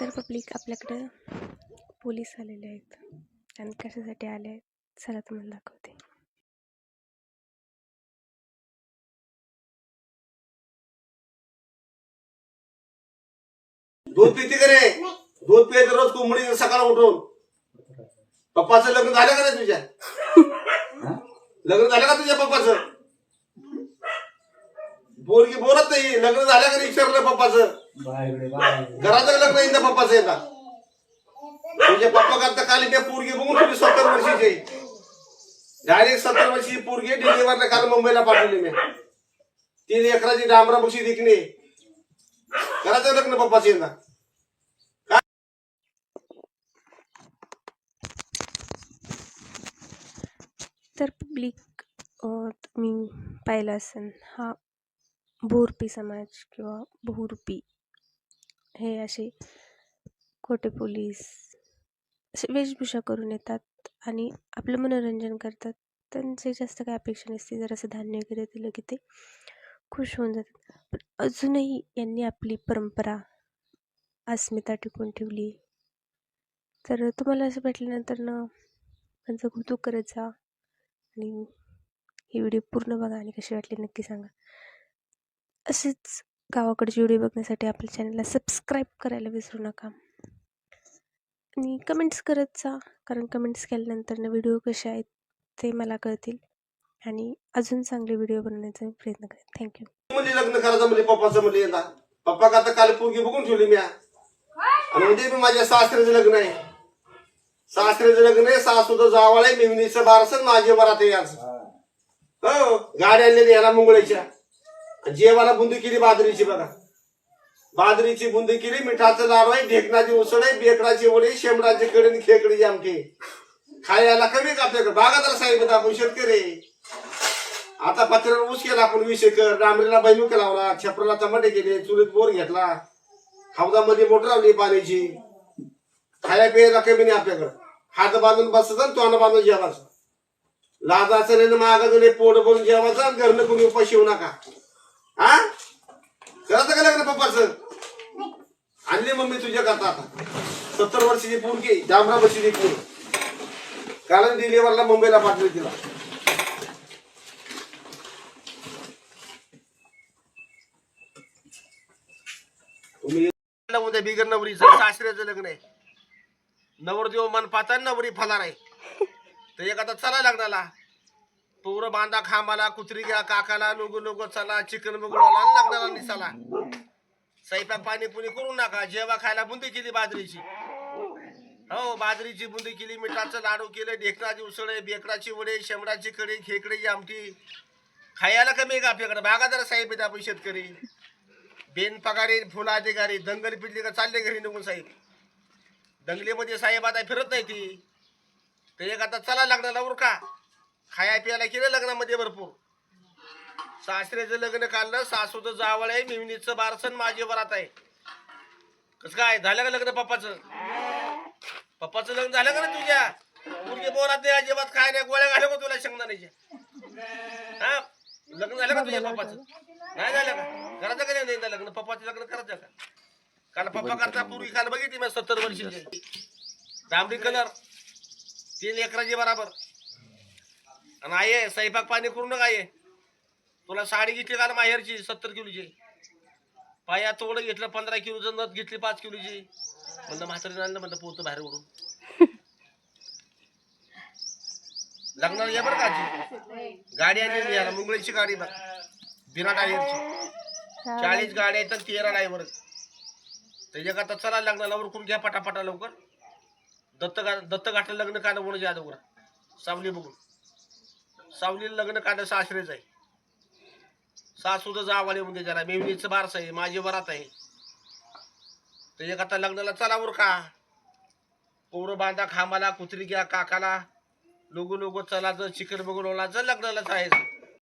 तर पब्लिक आपल्याकडं पोलीस आलेले आहेत आणि कशासाठी आले आहेत चला तुम्हाला दाखवते. दूध पिती का रे? दूध पित रोज कोंबडी सकाळ उठून. पप्पाचं लग्न झालं का नाही तुझ्या? लग्न झालं का तुझ्या पप्पाचं? पोरगी बोलत नाही. लग्न झालं का नाही विचारलं पप्पाचं. घराचं लग्न येतं पप्पाचं येतात. तुझ्या पप्पा करता काली त्या पोरगी बघून तुझी 70 वर्षाची डायरेक्ट 70 वर्षाची पोरगी डिलिव्हरला काल मुंबईला पाठवली मी. 3 एकराची डांबरा बक्षी दिखणे. घराचं लग्न पप्पाचं येतात. तर पब्लिक तुम्ही पाहिलं असेल हा भोरपी समाज किंवा बहुरूपी हे असे खोटे पोलीस असे वेशभूषा करून येतात आणि आपलं मनोरंजन करतात. त्यांचे जास्त काही अपेक्षा नसते. जर असं धान्य वगैरे दिलं की ते खुश होऊन जातात. पण अजूनही यांनी आपली परंपरा अस्मिता टिकवून ठेवली. तर तुम्हाला असं भेटल्यानंतर त्यांचं कौतुक करत जा आणि ही व्हिडिओ पूर्ण बघा आणि कशी वाटली नक्की सांगा. असेच गावाकडचे व्हिडिओ बघण्यासाठी आपल्या चॅनलला सबस्क्राईब करायला विसरू नका आणि कमेंट्स करत जा, कारण कमेंट्स केल्यानंतर व्हिडिओ कसे आहेत ते मला कळतील आणि अजून चांगले व्हिडिओ बनवण्याचा मी प्रयत्न करेन. थँक्यू. म्हणजे लग्न करायचं म्हणजे पप्पाचं म्हणजे येतात. पप्पा आता काल पोरगी बघून ठेवली मी आणि उद्या मी माझ्या सासऱ्याचं लग्न आहे. सासऱ्याचं लग्न आहे. सासूचं जावळ आहे. मिवणीचं बारसं माझे वरात आहे आज. हो गाडी आणलेली याला मुंगळीच्या. जेवाला बुंदी केली बाजरीची बघा. बाजरीची बुंदी केली. मिठाचं लाडू आहे. ढेकणाची उसळ आहे. बेकडाची वडी. शेमडाची कडी खेकडी आमटी. खायला कमी का आपल्याकडे? बागादार साहेब आपण शेतकरी. आता पत्र्यावर ऊस केला आपण 20 एकर. डांबरीला बैमुख लावला. छपराला टमाटे केले. चुलीत बोर घेतला. हौदामध्ये मोटर लावली पाण्याची. खाया प्यायला कमी नाही आपल्याकडं. हात बांधून बसायचं, तोंड बांधून जेवायचं. लाजाचं नाही, मागाचं नाही, पोट भरून जेवायचं. घरनं कोणी उपाशी येऊ नका. हा करायचं का लग्न पप्पाचं? आणली मम्मी तुझ्या करता आता 70 वर्षाची पोरगी डांबरा बशी दिली. कारण डिलिव्हरला मुंबईला पाठवली तिला. तुम्ही उद्या बिगर नवरीचं सासऱ्याचं लग्न आहे. नवरदेव मन पाहता नवरी फलार आहे. तर एक आता चला लग्नाला. पोरं बांधा खांबाला. कुत्री घ्या काकाला. लोगो लोगो चला. चिकन बघूला लग्नाला निसाला. स्वयंपाक पाणी पुणी करू नका. जेव्हा खायला बुंदी केली बाजरीची. हो बाजरीची बुंदी केली. मिठाचं लाडू केलं. ढेकणाची उसळ. बेकडाची वडे. शेमडाची कडी. खेकडीची आमटी. खायला कमी आहे का आपल्याकडे? बागादार साहेब आहेत आपण शेतकरी. बेन पगारी फुला अधिकारी. दंगल पिटली का चालले घरी निघून साहेब. दंगलीमध्ये साहेब आता फिरत नाही ती. तर एक आता चला लग्नाला उरका. खाया प्यायला केलं लग्नामध्ये भरपूर. सासऱ्याचं लग्न काढलं. सासूचं जावळ आहे. मिवणीचं बारसन माझे वरात आहे. कसं काय झालं का लग्न पप्पाचं? पप्पाचं लग्न झालं का ना तुझ्या? मुलगी बोरात नाही अजिबात. काय नाही. गोळ्या घालू का तुला शेंगदाण्याच्या? हा लग्न झालं का तुझ्या पप्पाचं? नाही झालं का? करायचं का नाही लग्न? पप्पाचं लग्न करायचं का? काल पप्पा करता पूर्वी काल बघितली मी 70 वर्षाची. डांबरी कलर 3 एकराची बराबर. आणि आहे स्वयंपाक पाणी करू नका. आहे तुला साडी घेतली का माहेरची 70 किलोची. पाया तोडं घेतलं 15 किलोचं. नथ घेतली 5 किलोची. म्हणलं म्हातारीने आणलं म्हणलं पोतं बाहेर ओढून. लग्नाला या बरं का. गाडी आणली याला मुंगळीची गाडी बघ. बिना टायरची. 40 गाड्या आहेत 13 ड्रायव्हर. त्याच्याकरता चला लग्नाला उरकून घ्या पटापटा लवकर. दत्त घाटला लग्न काढलं म्हणून जादवकर. सावली बघून. सावलीला लग्न काढलं सासरेच आहे. सासूचं जावाले म्हणजे त्याला. मेवणीचं बारस आहे. माझी वरात आहे. त्याच्याकरता लग्नाला चला उरका. पोरं बांधा खांबाला. कुत्री घ्या काकाला. लोगो लोगो चला. जर चिकन बघून लग्नाला जायचं.